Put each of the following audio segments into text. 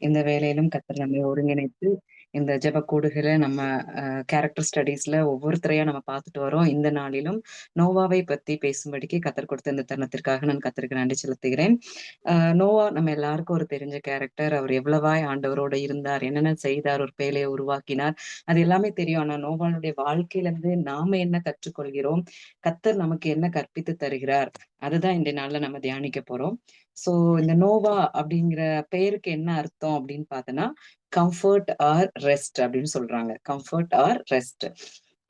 இந்த வேலையிலும் கர்த்தர் நம்மை ஒருங்கிணைத்து இந்த ஜெபக்கூடுகளை நம்ம கேரக்டர் ஸ்டடீஸ்ல ஒவ்வொருத்தரையா நம்ம பார்த்துட்டு வரோம். இந்த நாளிலும் நோவாவை பத்தி பேசும்படிக்கு கர்த்தர் கொடுத்த இந்த தருணத்திற்காக நான் கர்த்தருக்கு நன்றி செலுத்துகிறேன். நோவா நம்ம எல்லாருக்கும் ஒரு தெரிஞ்ச கேரக்டர். அவர் எவ்வளவாய் ஆண்டவரோட இருந்தார், என்னென்ன செய்தார், ஒரு பேழையை உருவாக்கினார், அது எல்லாமே தெரியும். ஆனா நோவானுடைய வாழ்க்கையில இருந்து நாம என்ன கற்றுக்கொள்கிறோம், கர்த்தர் நமக்கு என்ன கற்பித்து தருகிறார், அதுதான் இந்த நாள்ல நம்ம தியானிக்க போறோம். சோ இந்த நோவா அப்படிங்கிற பெயருக்கு என்ன அர்த்தம் அப்படின்னு பார்த்தோன்னா, கம்ஃபர்ட் ஆர் ரெஸ்ட் அப்படின்னு சொல்றாங்க. Comfort or rest.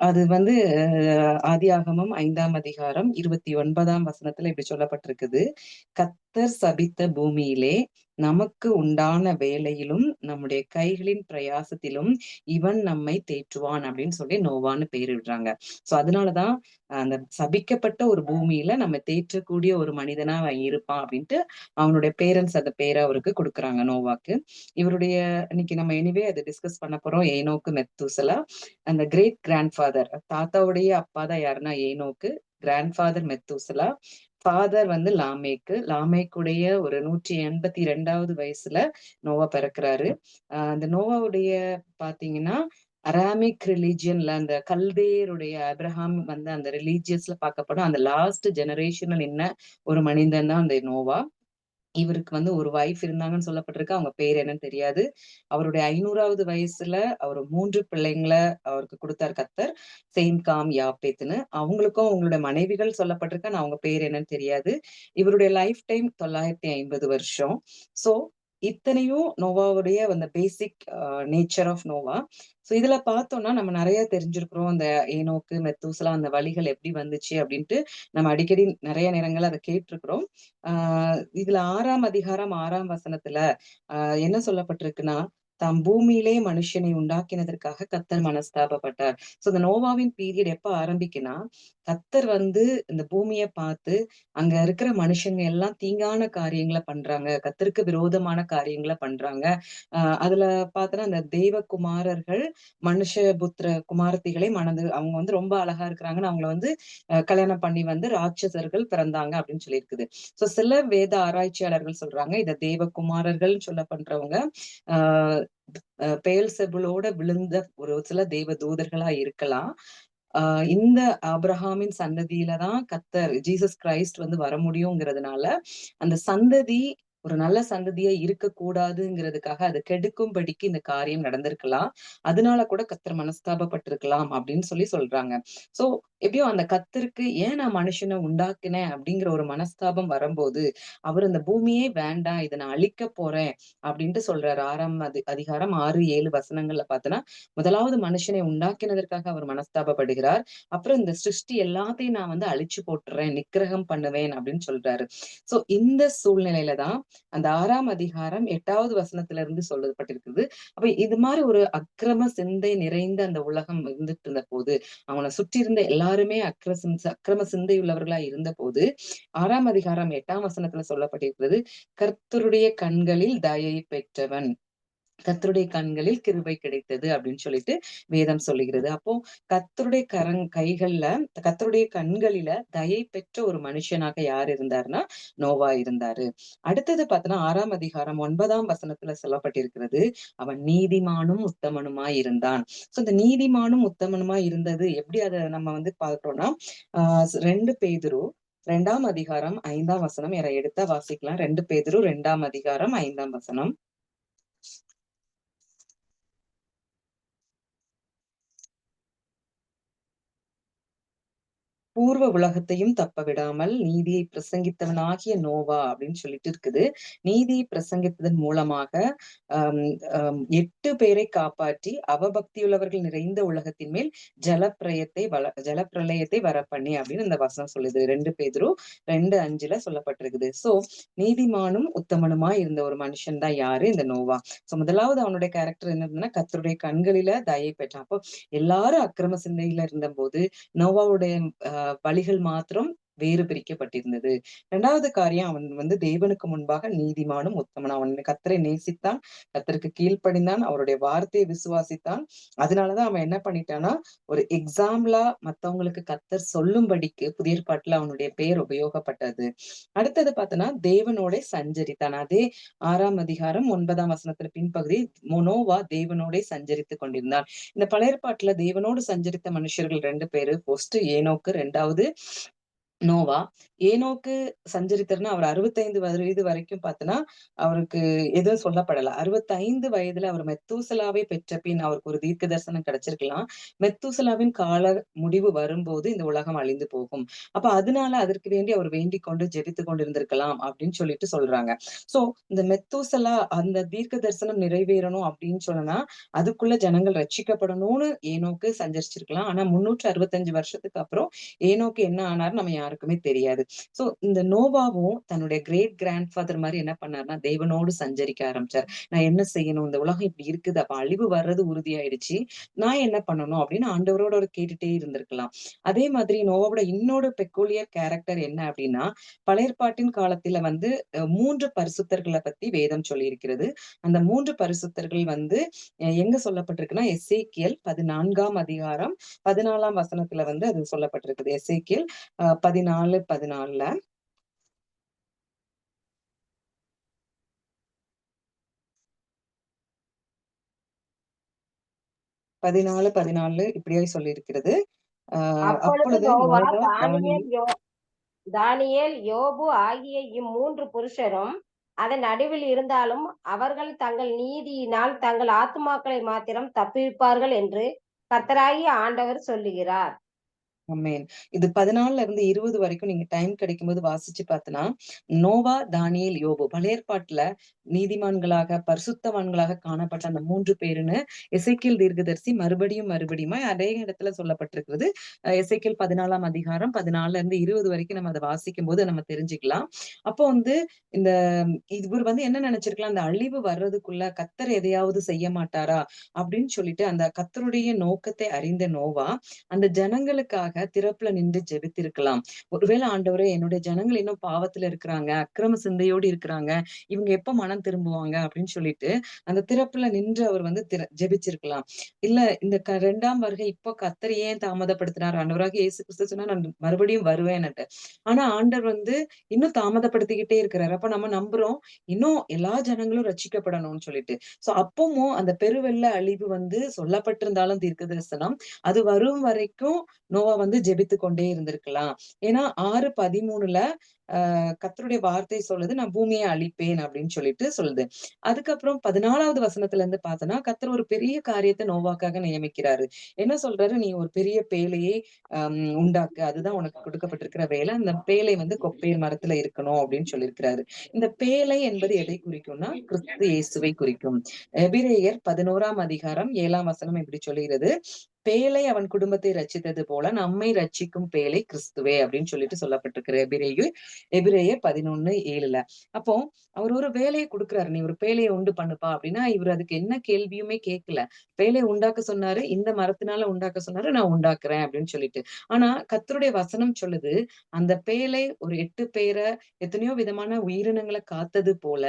அது வந்து ஆதியாகமம் 5ஆம் அதிகாரம் 29ஆம் வசனத்துல இப்படி சொல்லப்பட்டிருக்குது. கர்த்தர் சபித்த பூமியிலே நமக்கு உண்டான வேலையிலும் நம்முடைய கைகளின் பிரயாசத்திலும் இவன் நம்மை தேற்றுவான் அப்படின்னு சொல்லி நோவான்னு பெயரிடுறாங்க. சோ அதனாலதான் அந்த சபிக்கப்பட்ட ஒரு பூமியில நம்ம தேற்றக்கூடிய ஒரு மனிதனா அவன் இருப்பான் அப்படின்ட்டு அவனுடைய பேரண்ட்ஸ் அந்த பேரை அவருக்கு கொடுக்குறாங்க நோவாக்கு. இவருடைய இன்னைக்கு நம்ம எனிவே அதை டிஸ்கஸ் பண்ண போறோம். ஏனோக்கு மெத்தூசலா. அந்த கிரேட் கிராண்ட்ஃபாதர், தாத்தாவுடைய அப்பா தான் யாருன்னா ஏனோக்கு, கிராண்ட்ஃபாதர் மெத்தூசலா, ஃபாதர் வந்து லாமேக்கு. லாமேக்குடைய ஒரு 182வது வயசுல நோவா பிறக்கிறாரு. அந்த நோவாவுடைய பாத்தீங்கன்னா அராமிக் ரிலீஜியன்ல அந்த கல்தேயருடைய அப்ரஹாம் வந்து அந்த ரிலீஜியஸ்ல பார்க்கப்படும் அந்த லாஸ்ட் ஜெனரேஷன்ல நின்ன ஒரு மனிதன் தான் அந்த நோவா. இவருக்கு வந்து ஒரு வைஃப் இருந்தாங்கன்னு சொல்லப்பட்டிருக்கு. அவங்க பேர் என்னன்னு தெரியாது. அவருடைய 500வது வயசுல அவர் 3 பிள்ளைங்கள அவருக்கு குடுத்தார் கர்த்தர். சேம், காம், யாப்பேத்துன்னு. அவங்களுக்கும் அவங்களுடைய மனைவிகள் சொல்லப்பட்டிருக்கு. ஆனா அவங்க பேர் என்னன்னு தெரியாது. இவருடைய லைஃப் டைம் 950 வருஷம். சோ இத்தனையும் நோவாவுடைய அந்த பேசிக் நேச்சர் ஆஃப் நோவா. சோ இதுல பார்த்தோம்னா நம்ம நிறைய தெரிஞ்சிருக்கிறோம். அந்த ஏனோக்கு, மெத்தூசலா அந்த வழிகள் எப்படி வந்துச்சு அப்படின்ட்டு நம்ம அடிக்கடி நிறைய நேரங்கள்ல அதை கேட்டிருக்கிறோம். இதுல 6ஆம் அதிகாரம் 6ஆம் வசனத்துல என்ன சொல்லப்பட்டிருக்குன்னா, தாம் பூமியிலே மனுஷனை உண்டாக்கினதற்காக கர்த்தர் மனஸ்தாபப்பட்டார். சோ இந்த நோவாவின் பீரியட் எப்ப ஆரம்பிக்குன்னா, கர்த்தர் வந்து இந்த பூமியை பார்த்து அங்க இருக்கிற மனுஷங்க எல்லாம் தீங்கான காரியங்களை பண்றாங்க, கர்த்தருக்கு விரோதமான காரியங்களை பண்றாங்க. அதுல பார்த்தோன்னா அந்த தேவகுமாரர்கள் மனுஷ புத்திர குமாரத்திகளை மணந்து அவங்க வந்து ரொம்ப அழகா இருக்கிறாங்கன்னு அவங்கள வந்து கல்யாணம் பண்ணி வந்து ராட்சசர்கள் பிறந்தாங்க அப்படின்னு சொல்லியிருக்குது. சோ சில வேத ஆராய்ச்சியாளர்கள் சொல்றாங்க இத தேவகுமாரர்கள் சொல்ல பண்றவங்க ஆஹ் பெயல்செபுலோட விழுந்த ஒரு சில தேவ தூதர்களா இருக்கலாம். இந்த ஆபிரகாமின் சந்ததியில தான் கர்த்தர் ஜீசஸ் கிரைஸ்ட் வந்து வர முடியுங்கிறதுனால அந்த சந்ததி ஒரு நல்ல சந்ததியா இருக்கக்கூடாதுங்கிறதுக்காக அது கெடுக்கும்படிக்கு இந்த காரியம் நடந்திருக்கலாம். அதனால கூட கர்த்தர் மனஸ்தாபப்பட்டிருக்கலாம் அப்படின்னு சொல்லி சொல்றாங்க. சோ எப்படியோ அந்த கர்த்தருக்கு ஏன் நான் மனுஷனை உண்டாக்குனேன் அப்படிங்கிற ஒரு மனஸ்தாபம் வரும்போது அவர் இந்த பூமியே வேண்டாம், இதை நான் அழிக்க போறேன் அப்படின்ட்டு சொல்றாரு. 6ஆம் அதிகாரம் 6, 7 வசனங்கள்ல பார்த்தோன்னா, முதலாவது மனுஷனை உண்டாக்கினதற்காக அவர் மனஸ்தாபப்படுகிறார். அப்புறம் இந்த சிருஷ்டி எல்லாத்தையும் நான் வந்து அழிச்சு போட்டுறேன், நிக்கிரகம் பண்ணுவேன் அப்படின்னு சொல்றாரு. சோ இந்த சூழ்நிலையில தான் அந்த 6ஆம் அதிகாரம் 8வது வசனத்துல இருந்து சொல்லப்பட்டிருக்குது. அப்ப இது மாதிரி ஒரு அக்கிரம சிந்தை நிறைந்த அந்த உலகம் இருந்துட்டு இருந்த போது, அவனை சுற்றி இருந்த எல்லாருமே அக்கிரம சிந்தை உள்ளவர்களா இருந்த போது 6ஆம் அதிகாரம் 8ஆம் வசனத்துல சொல்லப்பட்டிருக்கிறது, கர்த்தருடைய கண்களில் தயை பெற்றவன், கர்த்தருடைய கண்களில் கிருபை கிடைத்தது அப்படின்னு சொல்லிட்டு வேதம் சொல்லுகிறது. அப்போ கர்த்தருடைய கைகள்ல, கர்த்தருடைய கண்களில தயை பெற்ற ஒரு மனுஷனாக யார் இருந்தாருன்னா நோவா இருந்தாரு. அடுத்தது பார்த்தோன்னா 6ஆம் அதிகாரம் 9ஆம் வசனத்துல சொல்லப்பட்டிருக்கிறது, அவன் நீதிமானும் உத்தமனுமாய் இருந்தான். சோ இந்த நீதிமானும் உத்தமனுமாய் இருந்தது எப்படி அதை நம்ம வந்து பார்க்கிறோம்னா, 2 பேதுரு 2ஆம் அதிகாரம் 5ஆம் வசனம். யாரை எடுத்தா வாசிக்கலாம். 2 பேதுரு 2ஆம் அதிகாரம் 5ஆம் வசனம். பூர்வ உலகத்தையும் தப்ப விடாமல் நீதியை பிரசங்கித்தவனாகிய நோவா அப்படின்னு சொல்லிட்டு இருக்குது. நீதியை பிரசங்கித்ததன் மூலமாக ஆஹ் 8 பேரை காப்பாற்றி அவபக்தியுள்ளவர்கள் நிறைந்த உலகத்தின் மேல் ஜலப்பிரளயத்தை வரப்பண்ணி அப்படின்னு இந்த வசனம் சொல்லுது. 2 பேதுரு 2:5 சொல்லப்பட்டிருக்குது. சோ நீதிமானும் உத்தமனுமா இருந்த ஒரு மனுஷன் தான் யாரு? இந்த நோவா. சோ முதலாவது அவனுடைய கேரக்டர் என்ன இருந்ததுன்னா, கர்த்தருடைய கண்களில தயை பெற்றான். அப்போ எல்லாரும் அக்கிரம சிந்தையில இருந்த போது நோவாவுடைய வழிகள் மாத்திரம் வேறு பிரிக்கப்பட்டிருந்தது. 2வது காரியம், அவன் வந்து தேவனுக்கு முன்பாக நீதிமானும் உத்தமனும். அவன் கர்த்தரை நேசித்தான், கர்த்தருக்கு கீழ்ப்படிந்தான், அவருடைய வார்த்தையை விசுவாசித்தான். அதனாலதான் அவன் என்ன பண்ணிட்டான்னா, ஒரு எக்ஸாம்பிளா மத்தவங்களுக்கு கர்த்தர் சொல்லும்படிக்கு புதிய ஏற்பாட்டுல அவனுடைய பெயர் உபயோகப்பட்டது. அடுத்தது பார்த்தோன்னா, தேவனோடே சஞ்சரித்தான். அதே 6ஆம் அதிகாரம் 9ஆம் வசனத்துல பின்பகுதி, நோவா தேவனோடே சஞ்சரித்துக் கொண்டிருந்தான். இந்த பழைய ஏற்பாட்டுல தேவனோடு சஞ்சரித்த மனுஷர்கள் 2 பேரு. ஃபர்ஸ்ட் ஏனோக்கு, 2வது நோவா. ஏனோக்கு சஞ்சரித்தர்னா அவர் 65 வயது வரைக்கும் பார்த்தன்னா, அவருக்கு எதுவும் சொல்லப்படல. 65 வயதுல அவர் மெத்தூசலாவை பெற்ற பின் அவருக்கு ஒரு தீர்க்க தரிசனம் கிடைச்சிருக்கலாம். மெத்தூசலாவின் கால முடிவு வரும்போது இந்த உலகம் அழிந்து போகும். அப்ப அதனால அதற்கு வேண்டி அவர் வேண்டிக் கொண்டு ஜெபித்துக் கொண்டிருந்திருக்கலாம் அப்படின்னு சொல்லிட்டு சொல்றாங்க. சோ இந்த மெத்தூசலா அந்த தீர்க்க தரிசனம் நிறைவேறணும் அப்படின்னு சொன்னா, அதுக்குள்ள ஜனங்கள் ரட்சிக்கப்படணும்னு ஏனோக்கு சஞ்சரிச்சிருக்கலாம். ஆனா 365 வருஷத்துக்கு அப்புறம் ஏனோக்கு என்ன ஆனாருன்னு நம்ம யாருக்குமே தெரியாது. சோ இந்த நோவாவும் தன்னுடைய கிரேட் கிராண்ட் ஃபாதர் மாரி என்ன பண்ணாருன்னா, தேவனோடு சஞ்சரிக்க ஆரம்பிச்சார். நான் என்ன செய்யணும்? இந்த உலகம் இப்படி இருக்குது. அப்ப அழிவு வர்றது உறுதியாயிடுச்சு. நான் என்ன பண்ணணும்? அப்படின்னு ஆண்டவரோட அவரு கேட்டுட்டே இருந்திருக்கலாம். அதே மாதிரி நோவாவோட இன்னொரு பெக்கூலியர் கேரக்டர் என்ன அப்படின்னா, பழைய ஏற்பாட்டின் காலத்துல வந்து 3 பரிசுத்தர்கள பத்தி வேதம் சொல்லியிருக்கிறது. அந்த 3 பரிசுத்தர்கள் வந்து எங்க சொல்லப்பட்டிருக்குன்னா, எசேக்கியேல் 14ஆம் அதிகாரம் 14ஆம் வசனத்துல வந்து அது சொல்லப்பட்டிருக்குது. எசேக்கியேல் 14:14 14:14 இப்படியாய் சொல்லியிருக்கிறது. அப்பொழுது அப்பொழுது நோவா, நோவா, தானியேல், தானியேல், யோபு ஆகிய இம்மூன்று புருஷரும் அதன் நடுவில் இருந்தாலும் அவர்கள் தங்கள் நீதியினால் தங்கள் ஆத்துமாக்களை மாத்திரம் தப்புவிப்பார்கள் என்று கர்த்தராகிய ஆண்டவர் சொல்லுகிறார். ஆமென். இது 14ல இருந்து 20 வரைக்கும் நீங்க டைம் கிடைக்கும்போது வாசிச்சு பார்த்தன்னா, நோவா, தானியேல், யோபு பழைய ஏற்பாட்டுல நீதிமான்களாக, பரிசுத்தவான்களாக காணப்பட்ட அந்த 3 பேருன்னு எசேக்கியேல் தீர்க்கதரிசி மறுபடியும் மறுபடியுமா அதே இடத்துல சொல்லப்பட்டிருக்கிறது. எசேக்கியேல் 14ஆம் அதிகாரம் 14ல இருந்து 20 வரைக்கும் நம்ம அத வாசிக்கும்போது நம்ம தெரிஞ்சுக்கலாம். அப்போ வந்து இந்த இவரு வந்து என்ன நெனச்சிருக்கலாம், அந்த அழிவு வர்றதுக்குள்ள கர்த்தர் எதையாவது செய்ய மாட்டாரா? அப்படின்னு சொல்லிட்டு அந்த கர்த்தருடைய நோக்கத்தை அறிந்த நோவா, அந்த ஜனங்களுக்காக திறப்புல நின்று ஜெபித்திருக்கலாம். ஒருவேளை ஆண்டவரே என்னுடைய ஜனங்கள் இன்னும் பாவத்துல இருக்கிறாங்க, அக்கிரம சிந்தையோடு இருக்கிறாங்க. இவங்க எப்ப மனம் திரும்புவாங்க அப்படின்னு சொல்லிட்டு, அந்த திறப்புல நின்று அவர் வந்து ஜெபிச்சிருக்கலாம். இல்ல இந்த 2ஆம் வருகை இப்போ கர்த்தர் ஏன் தாமதப்படுத்தினார்? ஆண்டவராகிய இயேசு கிறிஸ்து சொன்னார், நான் மறுபடியும் வருவேன்னுட்டு. ஆனா ஆண்டவர் வந்து இன்னும் தாமதப்படுத்திக்கிட்டே இருக்கிறாரு. அப்ப நம்ம நம்புறோம், இன்னும் எல்லா ஜனங்களும் ரட்சிக்கப்படணும்னு சொல்லிட்டு. சோ அப்பமும் அந்த பெருவெள்ள அழிவு வந்து சொல்லப்பட்டிருந்தாலும் தீர்க்க தரிசனம், அது வரும் வரைக்கும் நோவா வந்து ஜெபித்துக் கொண்டே இருந்திருக்கலாம். ஏன்னா 6:13ல கர்த்தருடைய வார்த்தை சொல்லுது, நான் பூமியை அழிப்பேன் அப்படின்னு சொல்லிட்டு சொல்லுது. அதுக்கப்புறம் 14வது வசனத்துல இருந்து பார்த்தோம்னா, கர்த்தர் ஒரு பெரிய காரியத்த நோவாக்காக நியமிக்கிறாரு. என்ன சொல்றாரு? நீ ஒரு பெரிய பேழையை உண்டாக்கு. அதுதான் உனக்கு கொடுக்கப்பட்டிருக்கிற வேலை. அந்த பேழை வந்து கொப்பேர் மரத்துல இருக்கணும் அப்படின்னு சொல்லியிருக்கிறாரு. இந்த பேழை என்பது எதை குறிக்கும்னா, கிறிஸ்து இயேசுவை குறிக்கும். எபிரெயர் 11ஆம் அதிகாரம் 7ஆம் வசனம் இப்படி சொல்லுகிறது. பேழை அவன் குடும்பத்தை ரட்சித்தது போல நம்மை ரட்சிக்கும் பேழை கிறிஸ்துவே அப்படின்னு சொல்லிட்டு சொல்லப்பட்டிருக்கு. எபிரெயர் 11:7ல. அப்போ அவர் ஒரு வேலையை குடுக்குறாரு. நீ ஒரு பேழைய உண்டு பண்ணுப்பா அப்படின்னா, இவரு அதுக்கு என்ன கேள்வியுமே கேட்கல. பேழைய உண்டாக்க சொன்னாரு. இந்த மரத்தினால உண்டாக்க சொன்னாரு. நான் உண்டாக்குறேன் அப்படின்னு சொல்லிட்டு. ஆனா கர்த்தருடைய வசனம் சொல்லுது, அந்த பேழை ஒரு 8 பேர எத்தனையோ விதமான உயிரினங்கள காத்தது போல,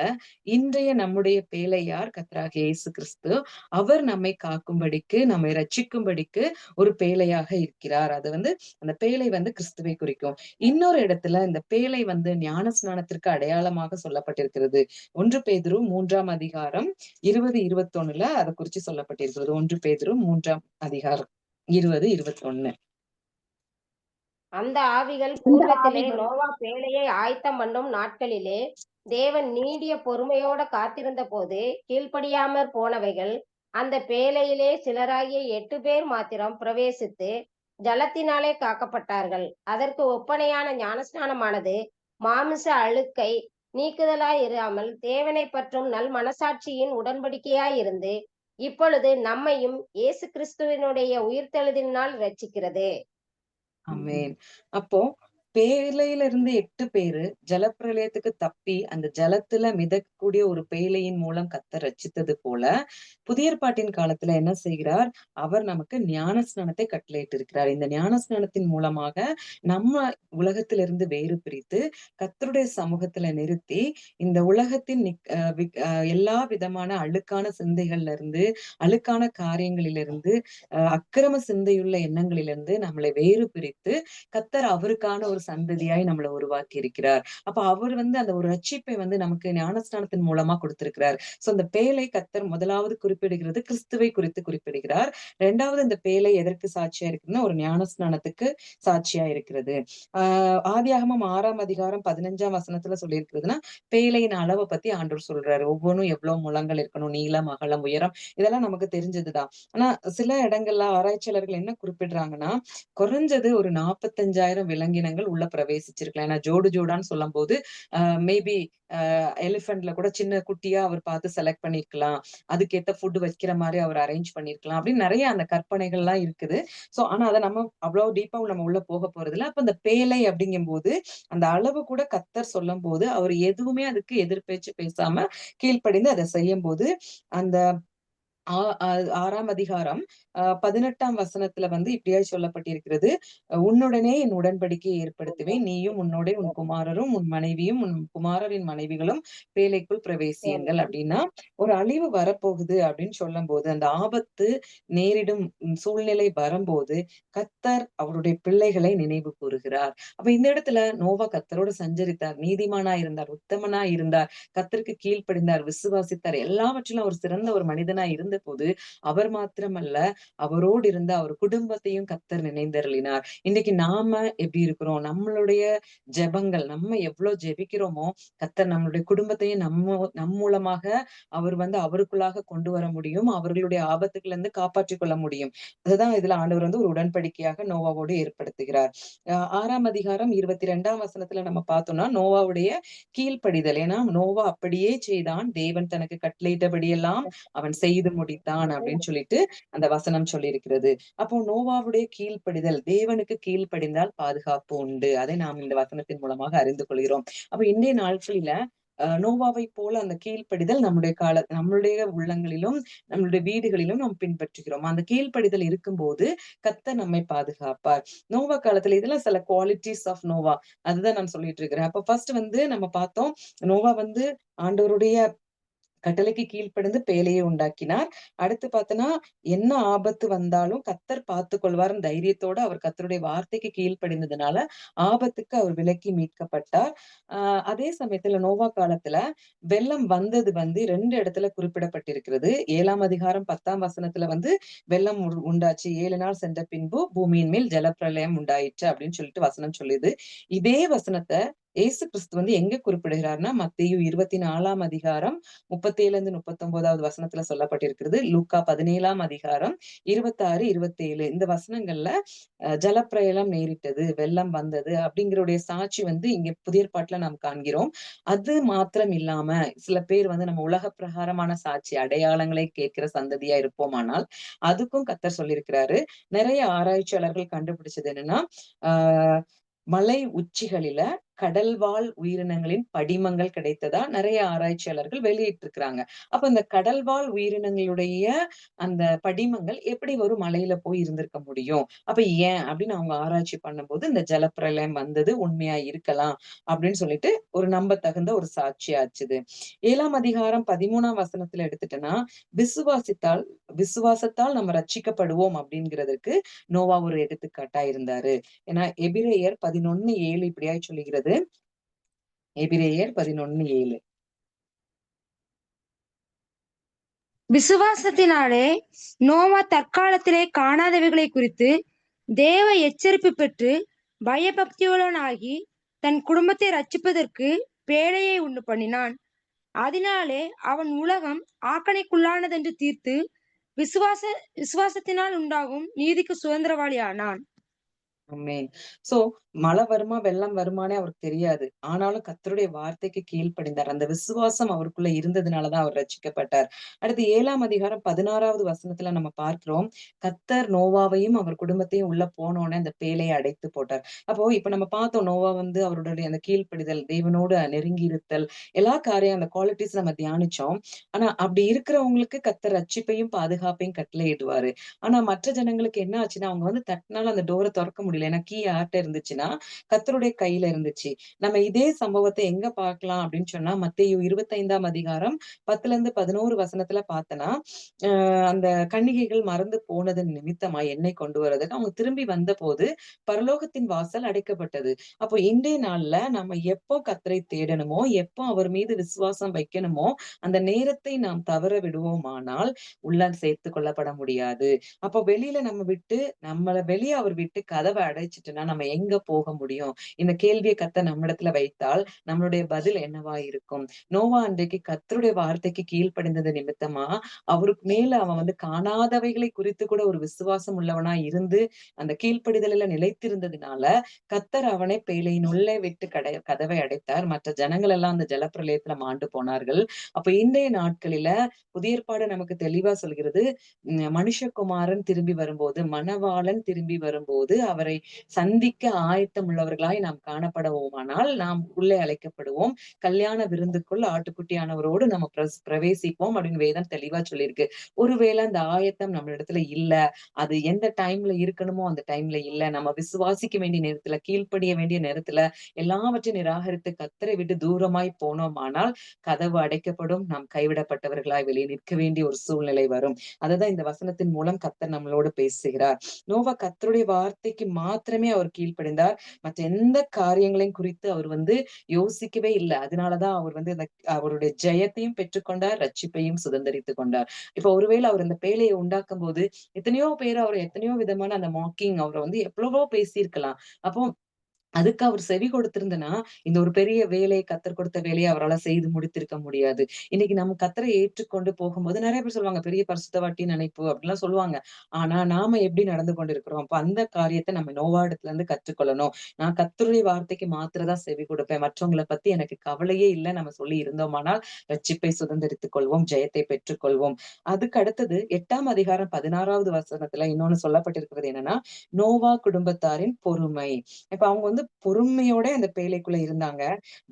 இன்றைய நம்முடைய பேழையார் கர்த்தராகிய இயேசு கிறிஸ்து. அவர் நம்மை காக்கும்படிக்கு, நம்மை ரட்சிக்கும்படிக்கு ஒரு பேழையாக இருக்கிறார். அது வந்து அந்த பேழை வந்து கிறிஸ்துவை குறிக்கும். இன்னொரு இடத்துல இந்த பேழை வந்து ஞான ஸ்நானத்திற்கு அடையாளமாக சொல்லப்பட்டிருக்கிறது. 1 பேதுரு 3ஆம் அதிகாரம் 20, 21ல அத குறிச்சு சொல்லப்பட்டிருக்கிறது. 1 பேதுரு 3ஆம் அதிகாரம் 20, 21. அந்த ஆவிகள் பூர்வத்திலே நோவா பேழையை ஆயத்தம் பண்ணும் நாட்களிலே தேவன் நீடிய பொறுமையோட காத்திருந்த போது கீழ்ப்படியாமற் போனவைகள் அந்த பேழையிலே சிலராகிய 8 பேர் மாத்திரம் பிரவேசித்து ஜலத்தினாலே காக்கப்பட்டார்கள். அதற்கு ஒப்பனையான ஞானஸ்நானமானது மாமிச அழுக்கை நீக்குதலாய் இராமல் தேவனை பற்றும் நல் மனசாட்சியின் உடன்படிக்கையாய் இருந்து இப்பொழுது நம்மையும் இயேசு கிறிஸ்துவினுடைய உயிர்த்தெழுதலினால் இரட்சிக்கிறது. ஆமென். அப்போ பேழையில இருந்து 8 பேரு ஜலப்பிரளயத்துக்கு தப்பி அந்த ஜலத்துல மிதக்கக்கூடிய ஒரு பேழையின் மூலம் கர்த்தர் ரட்சித்தது போல, புதிய ஏற்பாட்டின் காலத்துல என்ன செய்கிறார்? அவர் நமக்கு ஞானஸ்நானத்தை கட்டளையிட்டு இருக்கிறார். இந்த ஞானஸ்நானத்தின் மூலமாக நம்ம உலகத்திலிருந்து வேறு பிரித்து, கர்த்தருடைய சமூகத்துல நிறுத்தி, இந்த உலகத்தின் எல்லா விதமான அழுக்கான சிந்தைகள்ல இருந்து, அழுக்கான காரியங்களிலிருந்து, அக்கிரம சிந்தையுள்ள எண்ணங்களிலிருந்து நம்மளை வேறு பிரித்து, கர்த்தர் அவருக்கான ஒரு சந்ததியாய் நம்மள உருவாக்கி இருக்கிறார். அப்ப அவர் வந்து அந்த ஒரு ரட்சிப்பை வந்து நமக்கு ஞானஸ்நானத்தின் மூலமா கொடுத்திருக்கிறார். சோ அந்த பேழை கர்த்தர் முதலாவது குறிப்பிடுகிறது கிறிஸ்துவை குறித்து குறிப்பிடுகிறார். 2வது இந்த பேழை எதற்கு சாட்சியா இருக்குன்னா, ஒரு ஞானஸ்நானத்துக்கு சாட்சியா இருக்கிறது. ஆதியாகமம் 6ஆம் அதிகாரம் 15ஆம் வசனத்துல சொல்லியிருக்கிறதுன்னா, பேழையின் அளவை பத்தி ஆண்டவர் சொல்றாரு. ஒவ்வொன்னும் எவ்வளவு முழங்கள் இருக்கணும், நீளம், அகலம், உயரம் இதெல்லாம் நமக்கு தெரிஞ்சதுதான். ஆனா சில இடங்கள்ல ஆராய்ச்சியாளர்கள் என்ன குறிப்பிடுறாங்கன்னா, குறைஞ்சது ஒரு 45,000 விலங்கினங்கள் உள்ள பிரவேசிச்சிருக்கலாம். ஏன்னா ஜோடு ஜோடான்னு சொல்லும்போது மேபி எலிஃபண்ட்ல கூட சின்ன குட்டியா அவர் பார்த்து செலக்ட் பண்ணியிருக்கலாம். அதுக்கேத்த ஃபுட் வைக்கிற மாரி அவர் அரேஞ்ச் பண்ணியிருக்கலாம். அப்படின்னு நெறைய அந்த கற்பனைகள்லாம் இருக்குது. சோ ஆனா அத நம்ம அவ்வளவு டீப்பா நம்ம உள்ள போக போறதில்ல. அப்ப அந்த பேழை அப்படிங்கும்போது, அந்த அளவு கூட கர்த்தர் சொல்லும்போது, அவர் எதுவுமே அதுக்கு எதிர் பேச்சு பேசாம கீழ்ப்படிந்து அத செய்யும்போது, அந்த ஆ அ 6ஆம் அதிகாரம் 18ஆம் வசனத்துல வந்து இப்படியாய் சொல்லப்பட்டிருக்கிறது. "உன்னுடனே என் உடன்படிக்கையை ஏற்படுத்துவேன். நீயும் உன்னோடே உன் குமாரரும், உன் மனைவியும், உன் குமாரரின் மனைவிகளும் பேழைக்குள் பிரவேசியுங்கள்." அப்படின்னா, ஒரு அழிவு வரப்போகுது அப்படின்னு சொல்லும்போது, அந்த ஆபத்து நேரிடும் சூழ்நிலை வரும்போது, கர்த்தர் அவருடைய பிள்ளைகளை நினைவு கூறுகிறார். அப்ப இந்த இடத்துல நோவா கர்த்தரோடு சஞ்சரித்தார். நீதிமானா இருந்தார், உத்தமனா இருந்தார், கர்த்தருக்கு கீழ்ப்படிந்தார், விசுவாசித்தார். எல்லாவற்றிலும் அவர் சிறந்த ஒரு மனிதனா இருந்தபோது, அவர் மாத்திரமல்ல, அவரோடு இருந்த அவர் குடும்பத்தையும் கர்த்தர் நினைந்தருளினார். இன்னைக்கு நாம எப்படி இருக்கிறோம்? நம்மளுடைய ஜெபங்கள், நம்ம எவ்வளவு ஜெபிக்கிறோமோ, கர்த்தர் நம்மளுடைய குடும்பத்தையும் நம் மூலமாக அவர் வந்து அவருக்குள்ளாக கொண்டு வர முடியும். அவர்களுடைய ஆபத்துக்கள இருந்து காப்பாற்றிக் கொள்ள முடியும். அதுதான் இதுல ஆண்டவர் வந்து ஒரு உடன்படிக்கையாக நோவாவோடு ஏற்படுத்துகிறார். 6ஆம் அதிகாரம் 22ஆம் வசனத்துல நம்ம பார்த்தோம்னா, நோவாவுடைய கீழ்ப்படிதல். ஏன்னா நோவா அப்படியே செய்தான். தேவன் தனக்கு கட்டளையிட்டபடியெல்லாம் அவன் செய்து முடித்தான் அப்படின்னு சொல்லிட்டு அந்த வசனம் சொல்லியிருக்கிறது. அப்போ நோவாவுடைய கீழ்ப்படிதல், தேவனுக்கு கீழ்ப்படிந்தால் பாதுகாப்பு உண்டு. அதை நாம் இந்த வசனத்தின் மூலமாக அறிந்து கொள்கிறோம். அப்ப இன்றைய நாட்களில நோவாவை போல அந்த கீழ்ப்படிதல் நம்மளுடைய உள்ளங்களிலும், நம்மளுடைய வீடுகளிலும் நாம் பின்பற்றுகிறோம். அந்த கீழ்ப்படிதல் இருக்கும்போது கர்த்தர் நம்மை பாதுகாப்பார். நோவா காலத்துல இதெல்லாம் சில குவாலிட்டீஸ் ஆஃப் நோவா. அதுதான் நான் சொல்லிட்டு இருக்கிறேன். அப்ப ஃபர்ஸ்ட் வந்து நம்ம பார்த்தோம். நோவா வந்து ஆண்டவருடைய கட்டளைக்கு கீழ்ப்படிந்து பேழையை உண்டாக்கினார். அடுத்து பார்த்தோன்னா, என்ன ஆபத்து வந்தாலும் கர்த்தர் பார்த்துக் கொள்வார்ன்னு தைரியத்தோட அவர் கர்த்தருடைய வார்த்தைக்கு கீழ்ப்படிந்ததுனால, ஆபத்துக்கு அவர் விலக்கி மீட்கப்பட்டார். அ அதே சமயத்துல நோவா காலத்துல வெள்ளம் வந்தது வந்து 2 இடத்துல குறிப்பிடப்பட்டிருக்கிறது. 7ஆம் அதிகாரம் 10ஆம் வசனத்துல வந்து வெள்ளம் உண்டாச்சு. 7 நாள் சென்ற பின்பு பூமியின் மேல் ஜலப்பிரளயம் உண்டாயிற்று அப்படின்னு சொல்லிட்டு வசனம் சொல்லுது. இதே வசனத்த இயேசு கிறிஸ்து வந்து எங்க குறிப்பிடுகிறார்ன்னா, மத்தேயு 24ஆம் அதிகாரம் 37 39வது வசனத்துல சொல்லப்பட்டிருக்கிறது. லூக்கா 17ஆம் அதிகாரம் 26, 27 இந்த வசனங்கள்ல ஜலப்பிரளயம் நேரிட்டது, வெள்ளம் வந்தது அப்படிங்கிறடைய சாட்சி வந்து இங்க புதிய ஏற்பாட்டுல நாம் காண்கிறோம். அது மாத்திரம் இல்லாம சில பேர் வந்து நம்ம உலக பிரகாரமான சாட்சி, அடையாளங்களை கேட்கிற சந்ததியா இருப்போமானால், அதுக்கும் கர்த்தர் சொல்லியிருக்கிறாரு. நிறைய ஆராய்ச்சியாளர்கள் கண்டுபிடிச்சது என்னன்னா, ஆஹ் மலை உச்சிகளில கடல்வாழ் உயிரினங்களின் படிமங்கள் கிடைத்ததா நெறைய ஆராய்ச்சியாளர்கள் வெளியிட்டிருக்கிறாங்க. அப்ப இந்த கடல்வாழ் உயிரினங்களுடைய அந்த படிமங்கள் எப்படி ஒரு மலையில போய் இருந்திருக்க முடியும்? அப்ப ஏன்? அப்படின்னு அவங்க ஆராய்ச்சி பண்ணும்போது, இந்த ஜலப்பிரளயம் வந்தது உண்மையா இருக்கலாம் அப்படின்னு சொல்லிட்டு ஒரு நம்பத்தகுந்த ஒரு சாட்சியாச்சுது. 7ஆம் அதிகாரம் 13ஆம் வசனத்துல எடுத்துட்டோம்னா, விசுவாசித்தால் விசுவாசத்தால் நம்ம ரட்சிக்கப்படுவோம் அப்படிங்கிறதற்கு நோவா ஒரு எடுத்துக்காட்டா இருந்தாரு. ஏன்னா எபிரெயர் 11:7 இப்படியாய் சொல்லுகிறது. எபிரெயர் 11:7. விசுவாசத்தினாலே நோவா தற்காலத்திலே காணாதவைகளை குறித்து தேவ எச்சரிப்பு பெற்று பயபக்தியுள்ளவனாகி தன் குடும்பத்தை ரட்சிப்பதற்கு பேழையை உண்டு பண்ணினான். அதனாலே அவன் உலகம் ஆக்கணைக்குள்ளானதென்று தீர்த்து விசுவாச விசுவாசத்தினால் உண்டாகும் நீதிக்கு சுதந்திரவாளி ஆனான். ஆமென். சோ மழை வருமா, வெள்ளம் வருமான்னே அவருக்கு தெரியாது. ஆனாலும் கர்த்தருடைய வார்த்தைக்கு கீழ்ப்படிந்தார். அந்த விசுவாசம் அவருக்குள்ள இருந்ததுனால தான் அவர் ரட்சிக்கப்பட்டார். அடுத்து 7ஆம் அதிகாரம் 16வது வசனத்துல நம்ம பார்க்கிறோம். கர்த்தர் நோவாவையும் அவர் குடும்பத்தையும் உள்ள போனோனே அந்த பேழையை அடைத்து போட்டார். அப்போ இப்ப நம்ம பார்த்தோம் நோவா வந்து அவருடைய அந்த கீழ்ப்படிதல், தேவனோடு நெருங்கி இருத்தல், எல்லா காரியம் அந்த குவாலிட்டீஸ் நம்ம தியானிச்சோம். ஆனா அப்படி இருக்கிறவங்களுக்கு கர்த்தர் ரட்சிப்பையும், பாதுகாப்பையும் கட்டளையிடுவாரு. ஆனா மற்ற ஜனங்களுக்கு என்ன ஆச்சுன்னா, அவங்க வந்து தட்டுனாலும் அந்த டோர தொறக்க முடியல. ஏன்னா கீ யார்ட்ட இருந்துச்சுன்னா, கர்த்தருடைய கையில இருந்துச்சு. நம்ம இதே சம்பவத்த எங்க பார்க்கலாம் அப்படின்னு சொன்னா, மத்தேயு 25ஆம் அதிகாரம் 10லருந்து 11 வசனத்துல பார்த்தன்னா, அந்த கன்னிகைகள் மறந்து போனதன் நிமித்தமா எண்ணெய் கொண்டு வரதுக்கு அவங்க திரும்பி வந்தபோது, பரலோகத்தின் வாசல் அடைக்கப்பட்டது. அப்போ இன்றைய நாள்ல நம்ம எப்போ கர்த்தரை தேடணுமோ, எப்போ அவர் மீது விசுவாசம் வைக்கணுமோ, அந்த நேரத்தை நாம் தவற விடுவோமானால், உள்ள சேர்த்துக் கொள்ளப்பட முடியாது. அப்போ வெளியில நம்ம விட்டு நம்மள வெளிய அவர் விட்டு கதவ அடைச்சுட்டுன்னா, நம்ம எங்க போக முடியும்? இந்த கேள்விய கர்த்தர் நம்மிடத்துல வைத்தால், நம்மளுடைய பதில் என்னவா இருக்கும்? நோவா அன்றைக்கு கர்த்தருடைய வார்த்தைக்கு கீழ்ப்படிந்தது நிமித்தமா, அவருக்கு மேல அவன் வந்து காணாதவைகளை குறித்து கூட ஒரு விசுவாசம் உள்ளவனா இருந்து, அந்த கீழ்ப்படிதலில நிலைத்திருந்ததுனால, கர்த்தர் அவனை பேழையின் உள்ளே விட்டு கதவை அடைத்தார். மற்ற ஜனங்கள் எல்லாம் அந்த ஜலப்பிரளயத்துல மாண்டு போனார்கள். அப்ப இன்றைய நாட்களில புதிய ஏற்பாடு நமக்கு தெளிவா சொல்கிறது. மனுஷகுமாரன் திரும்பி வரும்போது, மணவாளன் திரும்பி வரும்போது, அவரை சந்திக்க ஆயத்தம் உள்ளவர்களாய் நாம் காணப்படுவோமானால், நாம் உள்ளே அழைக்கப்படுவோம். கல்யாண விருந்துக்குள் ஆட்டுக்குட்டியானவரோடு நம்ம பிரவேசிப்போம் அப்படின்னு வேதம் தெளிவா சொல்லியிருக்கு. ஒருவேளை அந்த ஆயத்தம் நம்மளிடத்துல இல்ல, அது எந்த டைம்ல இருக்கணுமோ அந்த டைம்ல இல்ல, நம்ம விசுவாசிக்க வேண்டிய நேரத்துல, கீழ்ப்படிய வேண்டிய நேரத்துல, எல்லாவற்றையும் நிராகரித்து கர்த்தரை விட்டு தூரமாய் போனோமானால், கதவு அடைக்கப்படும். நாம் கைவிடப்பட்டவர்களாய் வெளியே நிற்க வேண்டிய ஒரு சூழ்நிலை வரும். அததான் இந்த வசனத்தின் மூலம் கர்த்தர் நம்மளோடு பேசுகிறார். நோவா கர்த்தருடைய வார்த்தைக்கு மாத்திரமே அவர் கீழ்ப்படிந்தார். மற்ற எந்த காரியங்களையும் குறித்து அவர் வந்து யோசிக்கவே இல்ல. அதனாலதான் அவர் வந்து அந்த அவருடைய ஜெயத்தையும் பெற்றுக்கொண்டார், ரட்சிப்பையும் சுதந்தரித்துக் கொண்டார். இப்ப ஒருவேளை அவர் அந்த பேழையை உண்டாக்கும்போது, எத்தனையோ பேர் அவர எத்தனையோ விதமான அந்த மாக்கிங் அவர வந்து எவ்வளவோ பேசியிருக்கலாம். அப்போ அதுக்கு அவர் செவி கொடுத்திருந்தனா, இந்த ஒரு பெரிய வேலை கர்த்தர் கொடுத்த வேலைய அவரால செய்து முடித்திருக்க முடியாது. இன்னைக்கு நம்ம கர்த்தரை ஏற்றுக்கொண்டு போகும்போது நெறைய பேர் சொல்லுவாங்க, பெரிய பரிசுத்தவாட்டின்னு நினைப்பு அப்படிலாம் சொல்லுவாங்க. ஆனா நாம எப்படி நடந்து கொண்டிருக்கிறோம்? அப்ப அந்த காரியத்த நம்ம நோவா இடத்துல இருந்து கற்றுக்கொள்ளணும். நான் கர்த்தருடைய வார்த்தைக்கு மாத்திரம் தான் செவி கொடுப்பேன். மற்றவங்கள பத்தி எனக்கு கவலையே இல்ல நம்ம சொல்லி இருந்தோமானால், ரட்சிப்பை சுதந்தரித்துக் கொள்வோம், ஜெயத்தை பெற்றுக்கொள்வோம். அதுக்கு அடுத்தது 8ஆம் அதிகாரம் 16வது வசனத்துல இன்னொன்னு சொல்லப்பட்டிருக்கிறது என்னன்னா, நோவா குடும்பத்தாரின் பொறுமை. இப்ப அவங்க வந்து பொறுமையோட அந்த பேழைக்குள்ள இருந்தாங்க.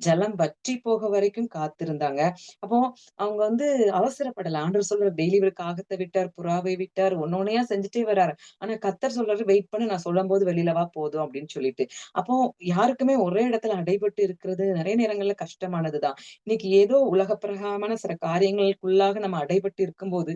ஜலம் வற்றி போக வரைக்கும் காத்திருந்தாங்க. அப்போ அவங்க வந்து அவசரப்படல. ஆண்டவர் சொல்றாரு, டெய்லி இவரு காகத்த விட்டார், புறாவை விட்டார், ஒண்ணொண்ணையா செஞ்சுட்டே வர்றாரு. ஆனா கர்த்தர் சொல்றாரு, வெயிட் பண்ணு நான் சொல்லும்போது வெளியில வா போதும் அப்படின்னு சொல்லிட்டு. அப்போ யாருக்குமே ஒரே இடத்துல அடைபட்டு இருக்கிறது நெறைய நேரங்கள்ல கஷ்டமானதுதான். இன்னைக்கு ஏதோ உலகப்பிரகாரமான சில காரியங்களுக்குள்ளாக நம்ம அடைபட்டு இருக்கும்போது,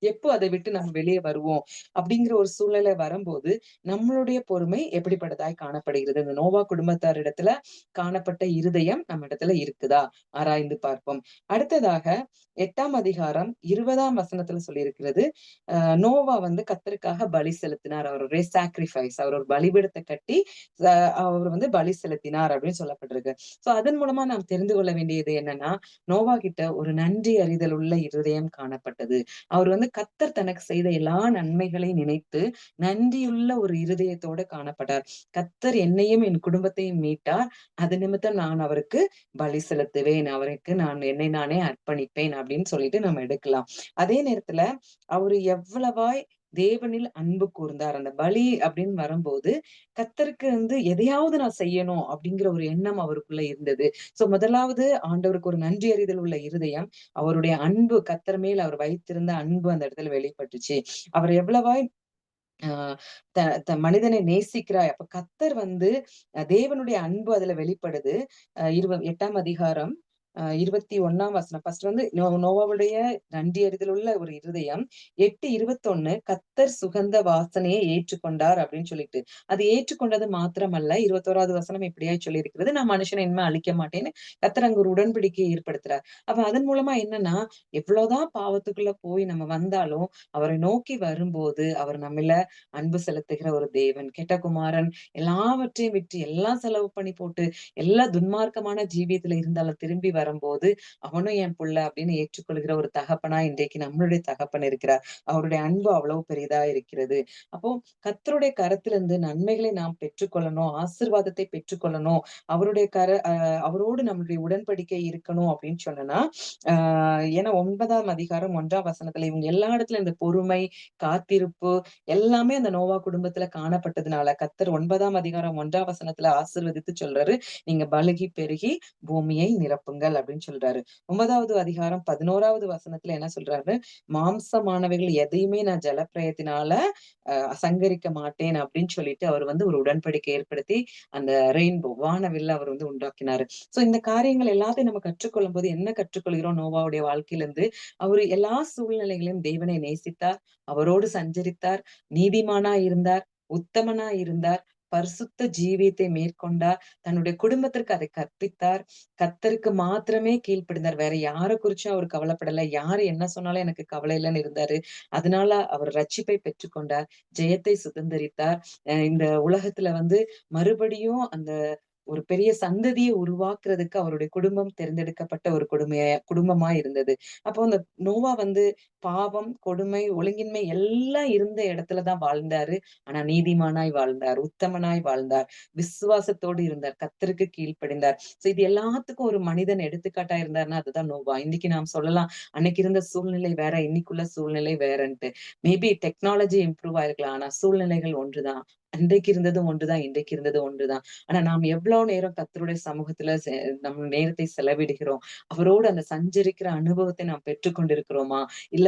எப்போ அதை விட்டு நம்ம வெளியே வருவோம்? அப்படிங்கிற ஒரு சூழ்நிலை வரும்போது, நம்மளுடைய பொறுமை எப்படிப்பட்டதாய் காணப்படுகிறது? இந்த நோவா குடும்பத்தாரிடத்துல காணப்பட்ட இருதயம் நம்ம இடத்துல இருக்குதா? ஆராய்ந்து பார்ப்போம். அடுத்ததாக 8ஆம் அதிகாரம் 20ஆம் வசனத்துல சொல்லியிருக்கிறது, நோவா வந்து கர்த்தருக்காக பலி செலுத்தினார். அவருடைய சாக்ரிஃபைஸ். அவர் ஒரு பலிபீடத்த கட்டி, அ அவர் வந்து பலி செலுத்தினார் அப்படின்னு சொல்லப்பட்டிருக்கு. சோ அதன் மூலமா நாம் தெரிந்து கொள்ள வேண்டியது என்னன்னா, நோவா கிட்ட ஒரு நன்றி அறிதல் உள்ள இருதயம் காணப்பட்டது. அவர் வந்து கர்த்தர் தனக்கு செய்த எல்லா நன்மைகளையும் நினைத்து நன்றியுள்ள ஒரு இருதயத்தோட காணப்பட்டார். கர்த்தர் என்னையும் என் குடும்பத்தையும் மீட்டார். அது நிமித்தம் நான் அவருக்கு பலி செலுத்துவேன். அவருக்கு நான் என்னை நானே அர்ப்பணிப்பேன் அப்படின்னு சொல்லிட்டு நம்ம எடுக்கலாம். அதே நேரத்துல அவரு எவ்வளவாய் தேவனில் அன்பு கூர்ந்தார். அந்த பலி அப்படின்னு வரும்போது, கர்த்தருக்கு வந்து எதையாவது நான் செய்யணும் அப்படிங்கிற ஒரு எண்ணம் அவருக்குள்ள இருந்தது. சோ முதலாவது ஆண்டவருக்கு ஒரு நன்றி அறிதல் உள்ள இருதயம். அவருடைய அன்பு கர்த்தர் மேல் அவர் வைத்திருந்த அன்பு அந்த இடத்துல வெளிப்பட்டுச்சு. அவர் எவ்வளவாய் ஆ த த மனிதனை நேசிக்கிறாய். அப்ப கர்த்தர் வந்து தேவனுடைய அன்பு அதுல வெளிப்படுது. 8ஆம் அதிகாரம் 21ஆம் வசனம். ஃபர்ஸ்ட் வந்து நோவாவுடைய நன்றி அறிதல் உள்ள ஒரு இருதயம். 8:21 கர்த்தர் சுகந்த வாசனையை ஏற்றுக்கொண்டார் அப்படின்னு சொல்லிட்டு. அது ஏற்றுக்கொண்டது மாத்திரமல்ல, 21வது வசனம் இப்படியாய் சொல்லியிருக்கிறது. நான் மனுஷனை இனிமே அழிக்க மாட்டேன்னு கர்த்தர் அங்க ஒரு உடன்படிக்கையை ஏற்படுத்துறார். அப்ப அதன் மூலமா என்னன்னா, எவ்வளவுதான் பாவத்துக்குள்ள போய் நம்ம வந்தாலும், அவரை நோக்கி வரும்போது, அவர் நம்மில அன்பு செலுத்துகிற ஒரு தேவன். கெட்ட குமாரன் எல்லாவற்றையும் விட்டு, எல்லாம் செலவு பண்ணி போட்டு, எல்லா துன்மார்க்கமான ஜீவியத்துல இருந்தாலும் திரும்பி வரும்போது அவனும் என் புள்ள அப்படின்னு ஏற்றுக்கொள்கிற ஒரு தகப்பனா இன்றைக்கு நம்மளுடைய தகப்பன் இருக்கிறார். அவருடைய அன்பு அவ்வளவு பெரிதா இருக்கிறது. அப்போ கர்த்தருடைய கரத்திலிருந்து நன்மைகளை நாம் பெற்றுக்கொள்ளணும், ஆசீர்வாதத்தை பெற்றுக்கொள்ளணும், அவருடைய அவரோடு நம்மளுடைய உடன்படிக்கை இருக்கணும் அப்படின்னு சொன்னோம்னா, ஏன்னா 9ஆம் அதிகாரம் 1ஆம் வசனத்துல இவங்க எல்லா இடத்துல இந்த பொறுமை, காத்திருப்பு எல்லாமே அந்த நோவா குடும்பத்துல காணப்பட்டதுனால கர்த்தர் 9ஆம் அதிகாரம் 1ஆம் வசனத்துல ஆசீர்வதித்து சொல்றாரு, நீங்க பலுகி பெருகி பூமியை நிரப்புங்கள் அப்படின்னு சொல்றாரு. 9வது அதிகாரம் 11வது வசனத்துல என்ன சொல்றாரு, மாம்சமானவைகள் எதையுமே நான் ஜலப்பிரயத்தினால சங்கரிக்க மாட்டேன் அப்படின்னு சொல்லிட்டு அவர் வந்து ஒரு உடன்படிக்கை ஏற்படுத்தி அந்த ரெயின்போ வானவில்ல அவர் வந்து உண்டாக்கினாரு. சோ இந்த காரியங்கள் எல்லாத்தையும் நம்ம கற்றுக்கொள்ளும் போது என்ன கற்றுக்கொள்கிறோம் நோவாவுடைய வாழ்க்கையில இருந்து, அவரு எல்லா சூழ்நிலைகளையும் தேவனை நேசித்தார், அவரோடு சஞ்சரித்தார், நீதிமானா இருந்தார், உத்தமனா இருந்தார், பரிசுத்த ஜீவியத்தை மேற்கொண்டார், தன்னுடைய குடும்பத்திற்கு அதை கற்பித்தார், கர்த்தருக்கு மாத்திரமே கீழ்ப்படிந்தார். வேற யார குறிச்சும் அவர் கவலைப்படல, யாரு என்ன சொன்னாலும் எனக்கு கவலை இல்லன்னு இருந்தாரு. அதனால அவர் ரட்சிப்பை பெற்றுக்கொண்டார், ஜெயத்தை சுதந்தரித்தார். இந்த உலகத்துல வந்து மறுபடியும் அந்த ஒரு பெரிய சந்ததியை உருவாக்குறதுக்கு அவருடைய குடும்பம் தேர்ந்தெடுக்கப்பட்ட ஒரு குடும்பமா இருந்தது. அப்போ அந்த நோவா வந்து பாவம், கொடுமை, ஒழுங்கின்மை எல்லாம் இருந்த இடத்துலதான் வாழ்ந்தாரு. ஆனா நீதிமானாய் வாழ்ந்தார், உத்தமனாய் வாழ்ந்தார், விசுவாசத்தோடு இருந்தார், கர்த்தருக்கு கீழ்ப்படிந்தார். சோ இது எல்லாத்துக்கும் ஒரு மனிதன் எடுத்துக்காட்டா இருந்தாருன்னா அதுதான் நோவா. இன்னைக்கு நாம் சொல்லலாம், அன்னைக்கு இருந்த சூழ்நிலை வேற, இன்னைக்குள்ள சூழ்நிலை வேறன்ட்டு. மேபி டெக்னாலஜி இம்ப்ரூவ் ஆயிருக்கலாம். ஆனா சூழ்நிலைகள் ஒன்றுதான். அன்றைக்கு இருந்ததும் ஒன்றுதான், இன்றைக்கு இருந்ததும் ஒன்றுதான். ஆனா நாம் எவ்வளவு நேரம் கர்த்தருடைய சமூகத்துல நம்ம நேரத்தை செலவிடுகிறோம்? அவரோடு அந்த சஞ்சரிக்கிற அனுபவத்தை நாம் பெற்றுக் கொண்டிருக்கிறோமா? இல்ல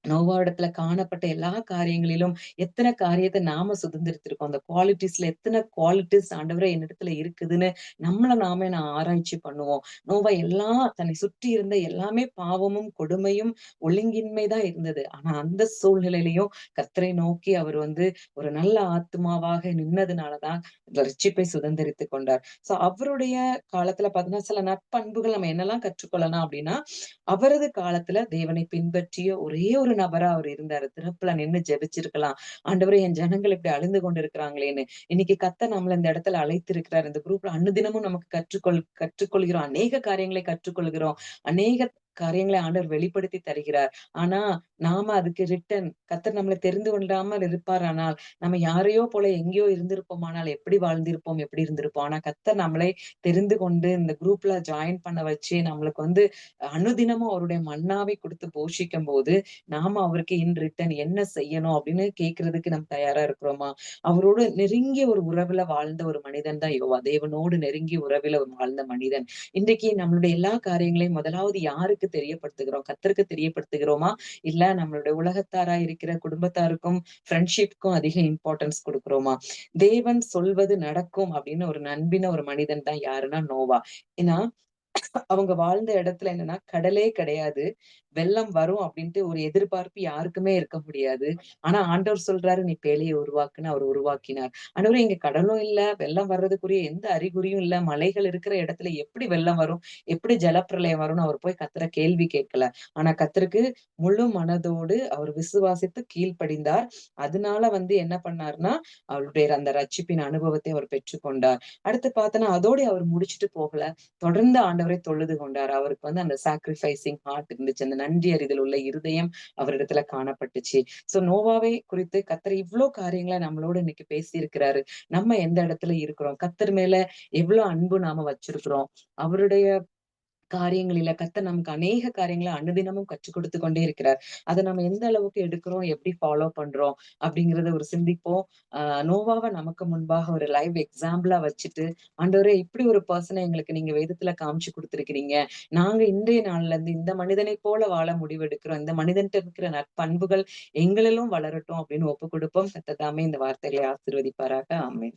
நோவாவிடத்துல காணப்பட்ட எல்லா காரியங்களிலும் எத்தனை காரியத்தை நாம சுதந்திரித்திருக்கோம். அந்த குவாலிட்டிஸ்ல எத்தனை குவாலிட்டிஸ் ஆண்டவரே என்னிடத்துல இருக்குதுன்னு நம்மள நாமே நான் ஆராய்ச்சி பண்ணுவோம். நோவா எல்லாம் தன்னை சுற்றி இருந்த எல்லாமே பாவமும், கொடுமையும், ஒழுங்கின்மை தான் இருந்தது. ஆனா அந்த சூழ்நிலையிலையும் கர்த்தரை நோக்கி அவர் வந்து ஒரு நல்ல ஆத்துமாவாக நின்னதுனாலதான் ரட்சிப்பை சுதந்திரித்துக் கொண்டார். சோ அவருடைய காலத்துல பாத்தீங்கன்னா சில நற்பண்புகள் நம்ம என்னெல்லாம் கற்றுக்கொள்ளலாம் அப்படின்னா, அவரது காலத்துல தேவனை பின்பற்றிய ஒரே ஒரு நபரா அவர் இருந்தாரு. திறப்புல நின்னு ஜெபிச்சிருக்கலாம். ஆண்டவரே என் ஜனங்கள் இப்படி அழிந்து கொண்டிருக்கிறாங்களேன்னு. இன்னைக்கு கர்த்தர் நம்மள இந்த இடத்துல அழைத்திருக்கிறார். இந்த குரூப்ல அனுதினமும் நமக்கு கற்றுக்கொள்கிறோம். அநேக காரியங்களை கற்றுக்கொள்கிறோம். அநேக காரியங்களை ஆண்டவர் வெளிப்படுத்தி தருகிறார். ஆனா நாம அதுக்கு கர்த்தர் நம்மளை தெரிந்து கொள்ளாமல் இருப்பாரானால், நம்ம யாரையோ போல எங்கேயோ இருந்திருப்போமானால் எப்படி வாழ்ந்திருப்போம், எப்படி இருந்திருப்போம். ஆனா கர்த்தர் நம்மளை தெரிந்து கொண்டு இந்த குரூப்ல ஜாயின் பண்ண வச்சு நம்மளுக்கு வந்து அனுதினமும் அவருடைய மன்னாவை கொடுத்து போஷிக்கும்போது, நாம அவருக்கு ரிட்டர்ன் என்ன செய்யணும் அப்படின்னு கேட்கிறதுக்கு நம்ம தயாரா இருக்கிறோமா? அவரோடு நெருங்கிய ஒரு உறவுல வாழ்ந்த ஒரு மனிதன் தான் யோவா. தேவனோடு நெருங்கிய உறவில வாழ்ந்த மனிதன். இன்றைக்கு நம்மளுடைய எல்லா காரியங்களையும் முதலாவது யாருக்கு தெரியப்படுத்துகிறோம்? கர்த்தருக்கு தெரியப்படுத்துகிறோமா? இல்ல நம்மளுடைய உலகத்தாரா இருக்கிற குடும்பத்தாருக்கும், ஃப்ரெண்ட்ஷிப்க்கும் அதிக இம்பார்ட்டன்ஸ் குடுக்கிறோமா? தேவன் சொல்வது நடக்கும் அப்படின்னு ஒரு நம்பின ஒரு மனிதன் தான் யாருன்னா நோவா. ஏன்னா அவங்க வாழ்ந்த இடத்துல என்னன்னா, கடலே கிடையாது. வெள்ளம் வரும் அப்டின்ட்டு ஒரு எதிர்பார்ப்பு யாருக்குமே இருக்க முடியாது. ஆனா ஆண்டவர் சொல்றாரு, "நீ பேழைய உருவாக்குன்னு" அவர் உருவாக்கினார். ஆண்டவரே இங்க கடலும் இல்ல, வெள்ளம் வர்றதுக்குரிய எந்த அறிகுறியும் இல்ல. மலைகள் இருக்கிற இடத்துல எப்படி வெள்ளம் வரும்? எப்படி ஜலப்பிரளயம் வரும்னு அவர் போய் கர்த்தர கேள்வி கேட்கல. ஆனா கர்த்தருக்கு முழு மனதோடு அவர் விசுவாசித்து கீழ்ப்படிந்தார். அதனால வந்து என்ன பண்ணாருன்னா, அவருடைய அந்த ரட்சிப்பின் அனுபவத்தை அவர் பெற்றுக்கொண்டார். அடுத்து பார்த்தோன்னா, அதோட அவர் முடிச்சுட்டு போகல. தொடர்ந்து ஆண்டவரை தொழுது கொண்டார். அவருக்கு வந்து அந்த சாக்ரிஃபைசிங் ஹார்ட் இருந்துச்சு. அந்த நன்றி அறிதல் உள்ள இருதயம் அவரிடத்துல காணப்பட்டுச்சு. சோ நோவாவை குறித்து கர்த்தர் இவ்ளோ காரியங்கள நம்மளோட இன்னைக்கு பேசியிருக்கிறாரு. நம்ம எந்த இடத்துல இருக்கிறோம்? கர்த்தர் மேல எவ்ளோ அன்பு நாம வச்சிருக்கிறோம்? அவருடைய காரியங்களில கர்த்தர் நமக்கு அநேக காரியங்கள அனுதினமும் கற்றுக் கொடுத்துக் கொண்டே இருக்கிறார். அத நம்ம எந்த அளவுக்கு எடுக்கிறோம், எப்படி ஃபாலோ பண்றோம் அப்படிங்கிறத ஒரு சிந்திப்போம். அ நோவாவ நமக்கு முன்பாக ஒரு லைவ் எக்ஸாம்பிளா வச்சுட்டு, ஆண்டவரே இப்படி ஒரு பெர்சன எங்களுக்கு நீங்க வேதத்துல காமிச்சு குடுத்திருக்கிறீங்க. நாங்க இன்றைய நாள்ல இருந்து இந்த மனிதனைப் போல வாழ முடிவெடுக்கிறோம். இந்த மனிதன்ட்ட இருக்கிற நற்பண்புகள் எங்களிலும் வளரட்டும் அப்படின்னு ஒப்புக் கொடுப்போம். கர்த்தர் தாமே இந்த வார்த்தைகளை ஆசீர்வதிப்பாராக. ஆமென்.